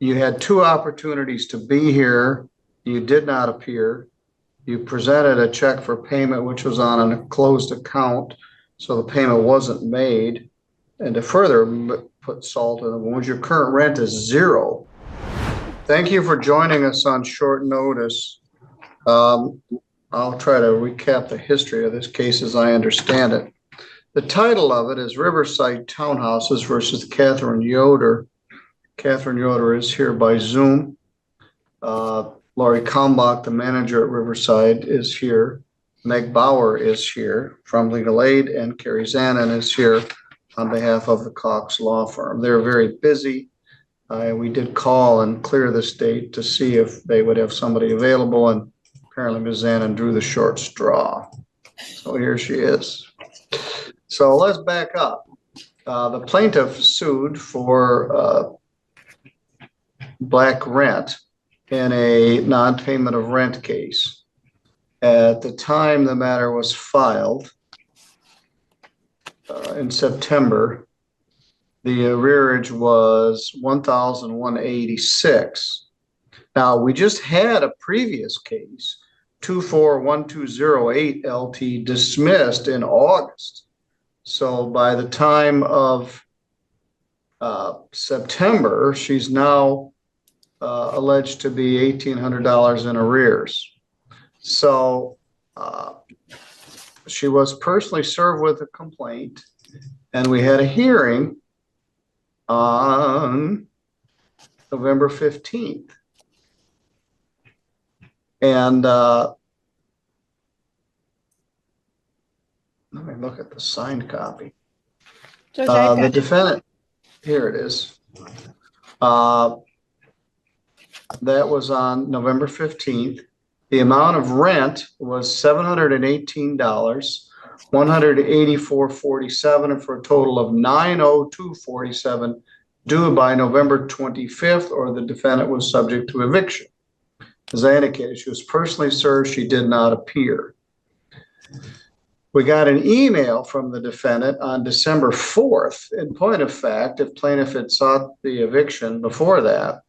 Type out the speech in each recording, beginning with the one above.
You had two opportunities to be here. You did not appear. You presented a check for payment, which was on a closed account, so the payment wasn't made. And to further put salt in the wound, your current rent is zero. Thank you for joining us on short notice. I'll try to recap the history of this case as I understand it. The title of it is Riverside Townhouses versus Catherine Yoder. Catherine Yoder is here by Zoom. Laurie Kalmbach, the manager at Riverside, is here. Meg Bauer is here from Legal Aid, and Carrie Zanin is here on behalf of the Cox Law Firm. They're very busy. We did call and clear the state to see if they would have somebody available, and apparently Ms. Zanin drew the short straw. So here she is. So let's back up. The plaintiff sued for black rent in a non-payment of rent case. At the time the matter was filed in September, the arrearage was $1,186. Now, we just had a previous case, 241208 LT, dismissed in August. So by the time of September, she's now alleged to be $1,800 in arrears. So she was personally served with a complaint, and we had a hearing on November 15th. And let me look at the signed copy. The defendant, here it is. That was on November 15th. The amount of rent was $718, $184.47, and for a total of $902.47 due by November 25th, or the defendant was subject to eviction. As I indicated, she was personally served. She did not appear. We got an email from the defendant on December 4th. In point of fact, if plaintiff had sought the eviction before that.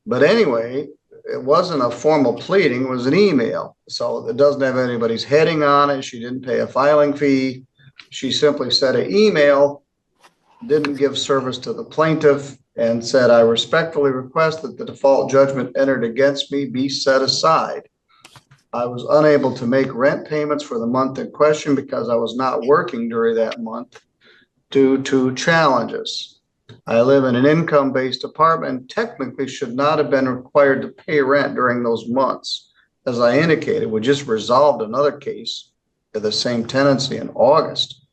But anyway, it wasn't a formal pleading, it was an email. So it doesn't have anybody's heading on it. She didn't pay a filing fee. She simply sent an email, didn't give service to the plaintiff, and said, I respectfully request that the default judgment entered against me be set aside. I was unable to make rent payments for the month in question because I was not working during that month due to challenges. I live in an income-based apartment and technically should not have been required to pay rent during those months. As I indicated, we just resolved another case of the same tenancy in August.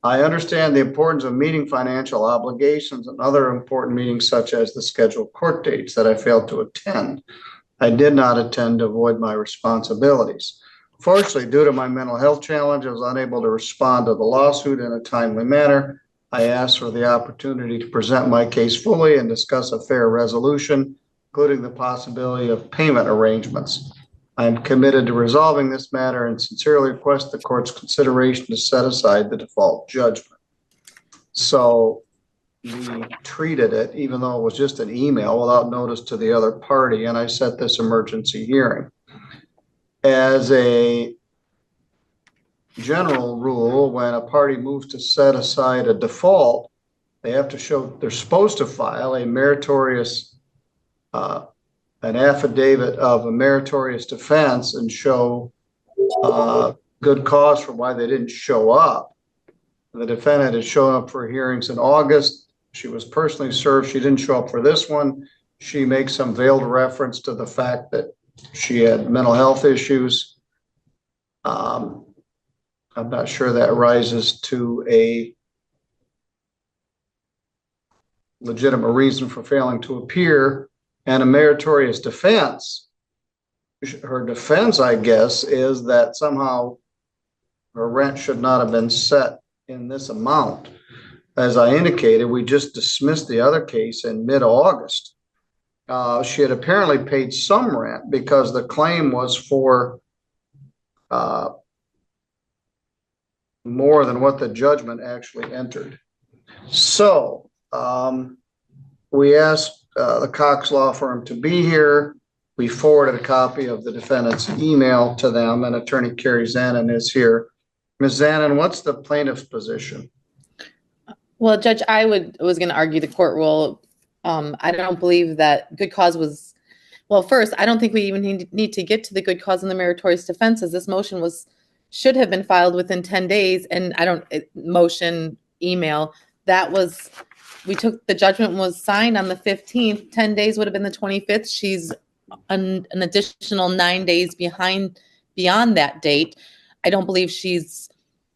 I understand the importance of meeting financial obligations and other important meetings such as the scheduled court dates that I failed to attend. I did not attend to avoid my responsibilities. Fortunately, due to my mental health challenge, I was unable to respond to the lawsuit in a timely manner. I asked for the opportunity to present my case fully and discuss a fair resolution, including the possibility of payment arrangements. I am committed to resolving this matter and sincerely request the court's consideration to set aside the default judgment. So we treated it, even though it was just an email, without notice to the other party, and I set this emergency hearing. As a general rule, when a party moves to set aside a default, they have to show, they're supposed to file a meritorious, an affidavit of a meritorious defense and show good cause for why they didn't show up. The defendant had shown up for hearings in August. She was personally served. She didn't show up for this one. She makes some veiled reference to the fact that she had mental health issues. I'm not sure that rises to a legitimate reason for failing to appear, and a meritorious defense. Her defense, I guess, is that somehow her rent should not have been set in this amount. As I indicated, we just dismissed the other case in mid-August. She had apparently paid some rent because the claim was for more than what the judgment actually entered. So we asked the Cox Law Firm to be here. We forwarded a copy of the defendant's email to them, and Attorney Carrie Zanin is here. Ms. Zanin, what's the plaintiff's position? Well, Judge, I was going to argue the court rule. I don't believe that good cause was, well, first, I don't think we even need to get to the good cause and the meritorious defense, as this motion should have been filed within 10 days. And motion email, the judgment was signed on the 15th, 10 days would have been the 25th. She's an additional 9 days beyond that date. I don't believe she's,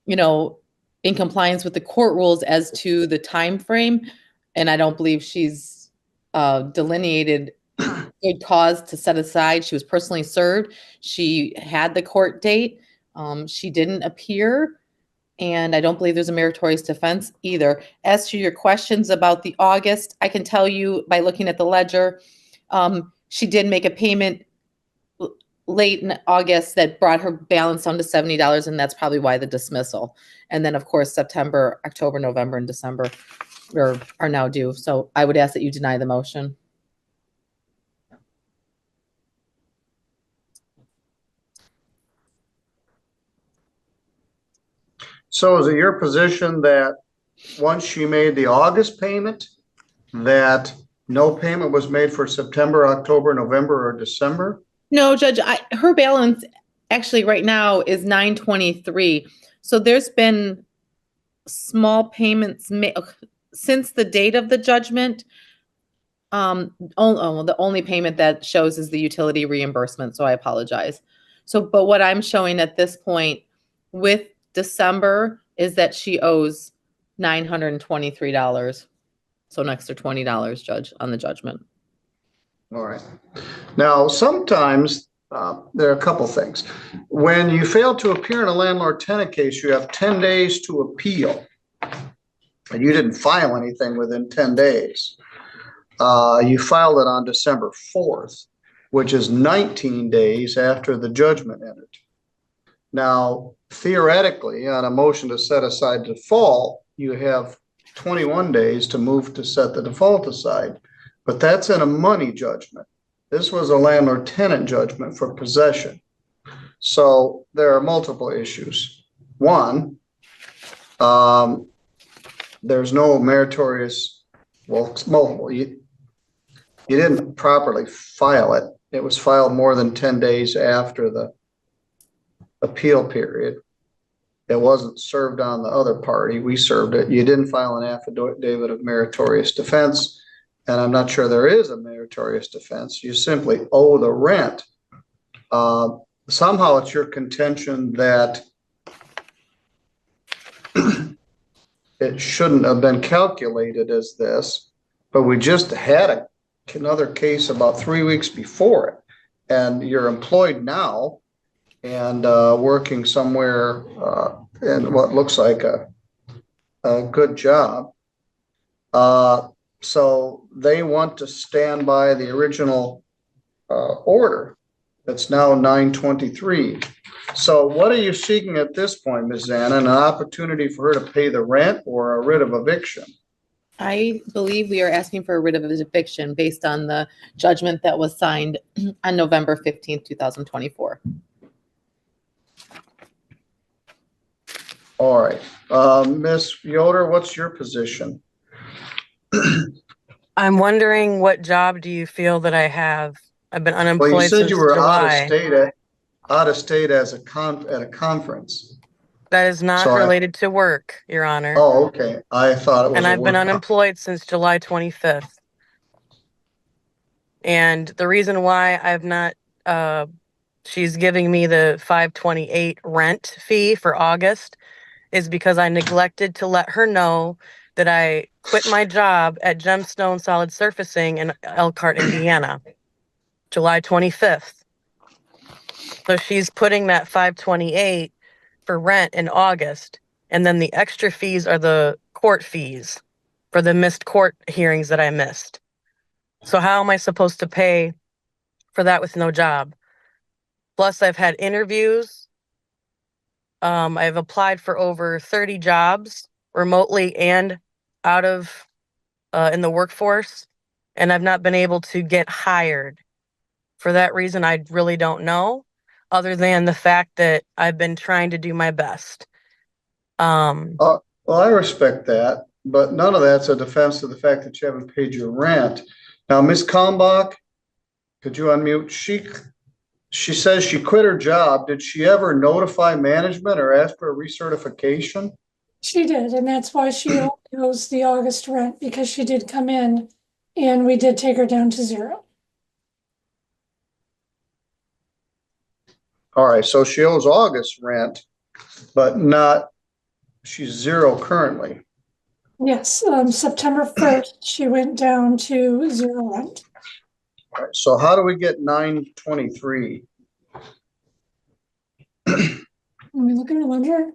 in compliance with the court rules as to the time frame, and I don't believe she's delineated good cause to set aside. She was personally served. She had the court date. She didn't appear, and I don't believe there's a meritorious defense either. As to your questions about the August, I can tell you by looking at the ledger, she did make a payment late in August that brought her balance down to $70, and that's probably why the dismissal. And then, of course, September, October, November, and December are now due. So I would ask that you deny the motion. So is it your position that once she made the August payment, that no payment was made for September, October, November, or December? No, Judge, her balance actually right now is $923. So there's been small payments made since the date of the judgment. The only payment that shows is the utility reimbursement. So I apologize. But what I'm showing at this point with December is that she owes $923. So an extra $20, Judge, on the judgment. All right. Now, sometimes there are a couple things. When you fail to appear in a landlord-tenant case, you have 10 days to appeal. And you didn't file anything within 10 days. You filed it on December 4th, which is 19 days after the judgment entered. Now, theoretically, on a motion to set aside default, you have 21 days to move to set the default aside. But that's in a money judgment. This was a landlord-tenant judgment for possession. So there are multiple issues. One, there's no meritorious, well, it's multiple. You didn't properly file it. It was filed more than 10 days after the appeal period. It wasn't served on the other party. We served it. You didn't file an affidavit of meritorious defense. And I'm not sure there is a meritorious defense. You simply owe the rent. Somehow it's your contention that it shouldn't have been calculated as this, but we just had another case about 3 weeks before it. And you're employed now and working somewhere in what looks like a good job. So they want to stand by the original order. That's now 923. So what are you seeking at this point, Ms. Zanin? An opportunity for her to pay the rent or a writ of eviction? I believe we are asking for a writ of eviction based on the judgment that was signed on November 15th, 2024. All right. Ms. Yoder, what's your position? I'm wondering, what job do you feel that I have? I've been unemployed Well, you said since you were July. out of state as at a conference. That is not related to work, Your Honor. Oh, okay. I thought it was. And I've been unemployed since July 25th. And the reason why I've not, she's giving me the $528 rent fee for August is because I neglected to let her know that I quit my job at Gemstone Solid Surfacing in Elkhart, Indiana, July 25th. So she's putting that $528 for rent in August, and then the extra fees are the court fees for the missed court hearings that I missed. So how am I supposed to pay for that with no job? Plus, I've had interviews. I've applied for over 30 jobs remotely and out of in the workforce. and I've not been able to get hired. For that reason, I really don't know, other than the fact that I've been trying to do my best. Well, I respect that, but none of that's a defense of the fact that you haven't paid your rent. Now, Ms. Kalmbach, could you unmute? She says she quit her job. Did she ever notify management or ask for a recertification? She did, and that's why she only owes the August rent, because she did come in and we did take her down to 0. All right, so she owes August rent, but not, she's 0 currently. Yes, September 1st, she went down to 0 rent. All right, so how do we get 923? Let me look at her ledger.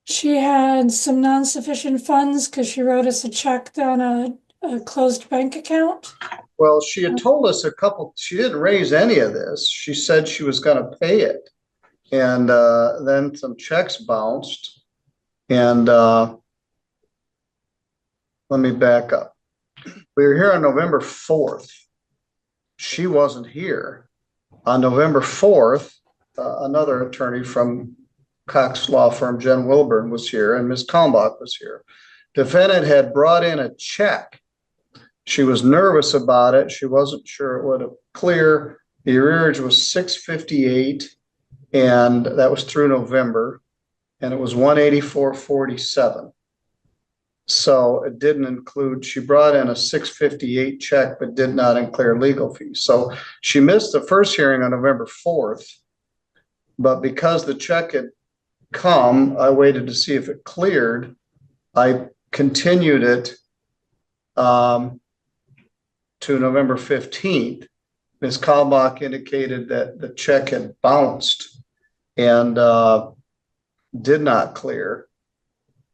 She had some non-sufficient funds because she wrote us a check on a closed bank account. Well, she had told us she didn't raise any of this. She said she was going to pay it. And then some checks bounced. And let me back up. We were here on November 4th. She wasn't here. On November 4th, another attorney from Cox law firm, Jen Wilburn, was here, and Ms. Kalmbach was here. Defendant had brought in a check. She was nervous about it. She wasn't sure it would clear. The arrearage was $658, and that was through November, and it was $184.47. So it didn't include, she brought in a $658 check, but did not include legal fees. So she missed the first hearing on November 4th, but because the check had come, I waited to see if it cleared. I continued it to November 15th. Ms. Kalmbach indicated that the check had bounced and did not clear.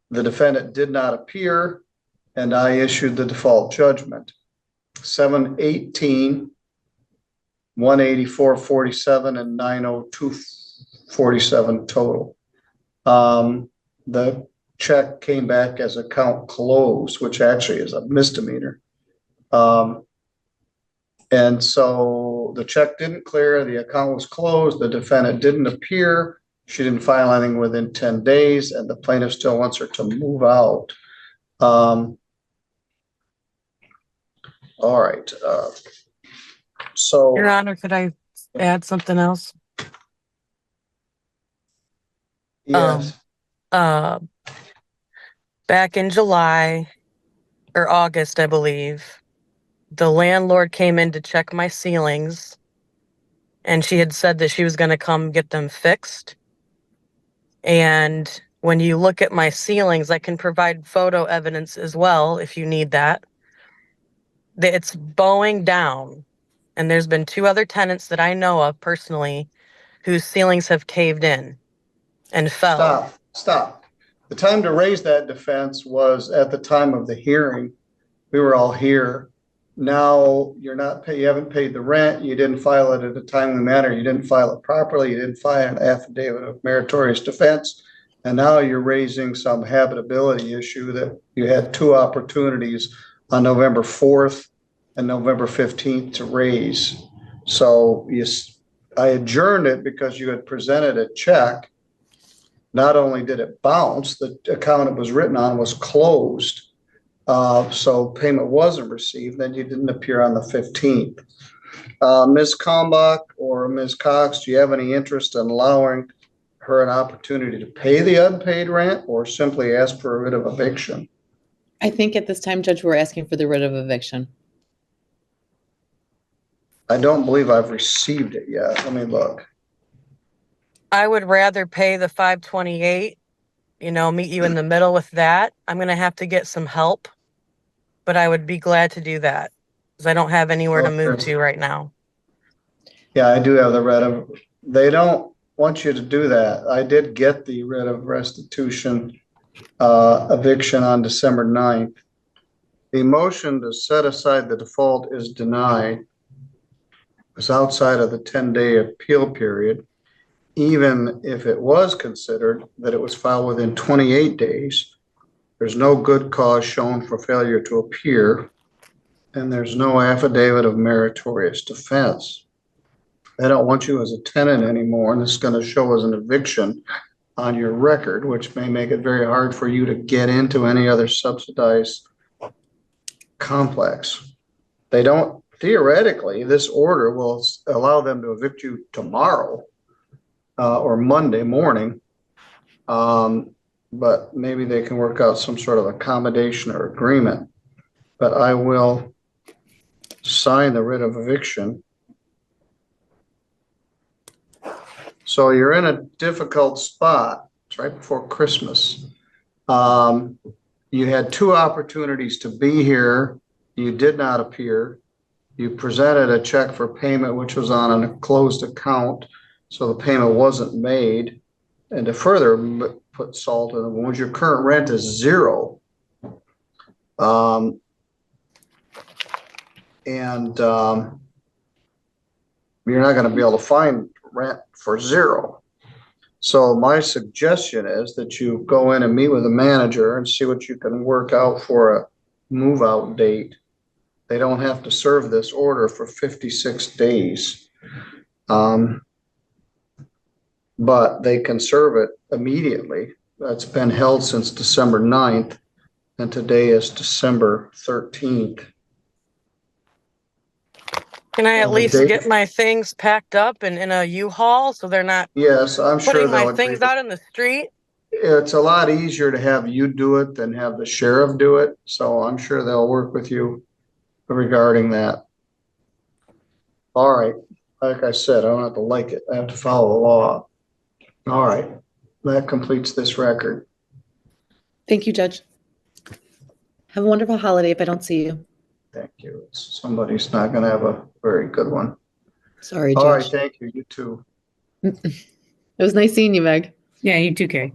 The defendant did not appear, and I issued the default judgment. 718, 184.47, and 902.47 total. The check came back as account closed, which actually is a misdemeanor. And so the check didn't clear, the account was closed, the defendant didn't appear, she didn't file anything within 10 days, and the plaintiff still wants her to move out. All right. So, Your Honor, could I add something else? yes. Back in July or August, I believe, the landlord came in to check my ceilings, and she had said that she was going to come get them fixed. And when you look at my ceilings, I can provide photo evidence as well if you need that. It's bowing down, and there's been 2 other tenants that I know of personally whose ceilings have caved in and fell. Stop. The time to raise that defense was at the time of the hearing. We were all here. Now you haven't paid the rent. You didn't file it at a timely manner. You didn't file it properly. You didn't file an affidavit of meritorious defense. And now you're raising some habitability issue that you had 2 opportunities on November 4th and November 15th to raise. So I adjourned it because you had presented a check. Not only did it bounce, the account it was written on was closed. So payment wasn't received, then you didn't appear on the 15th. Ms. Kalmbach or Ms. Cox, do you have any interest in allowing her an opportunity to pay the unpaid rent or simply ask for a writ of eviction? I think at this time, Judge, we're asking for the writ of eviction. I don't believe I've received it yet. Let me look. I would rather pay the 528, meet you in the middle with that. I'm going to have to get some help, but I would be glad to do that because I don't have anywhere to move to right now. Yeah, I do have the writ of, they don't want you to do that. I did get the writ of restitution eviction on December 9th. The motion to set aside the default is denied. It's outside of the 10-day appeal period. Even if it was considered that it was filed within 28 days, There's no good cause shown for failure to appear, and there's no affidavit of meritorious defense. They don't want you as a tenant anymore, and it's going to show as an eviction on your record, which may make it very hard for you to get into any other subsidized complex. They don't, theoretically, this order will allow them to evict you tomorrow or Monday morning. But maybe they can work out some sort of accommodation or agreement. But I will sign the writ of eviction. So you're in a difficult spot. It's right before Christmas. You had 2 opportunities to be here. You did not appear. You presented a check for payment, which was on a closed account, so the payment wasn't made. And to further put salt in the wounds, your current rent is 0. You're not going to be able to find rent for 0. So my suggestion is that you go in and meet with the manager and see what you can work out for a move out date. They don't have to serve this order for 56 days. But they can serve it immediately. That's been held since December 9th, and today is December 13th. Can I at least get my things packed up and in a U-Haul so they're not Yes, I'm sure putting they'll my agree. things out in the street? It's a lot easier to have you do it than have the sheriff do it, so I'm sure they'll work with you regarding that. All right, like I said, I don't have to like it. I have to follow the law. All right, that completes this record. Thank you, Judge. Have a wonderful holiday if I don't see you. Thank you. Somebody's not going to have a very good one. Sorry, All right, Judge. thank you. You too. It was nice seeing you, Meg. Yeah, you too, Kay.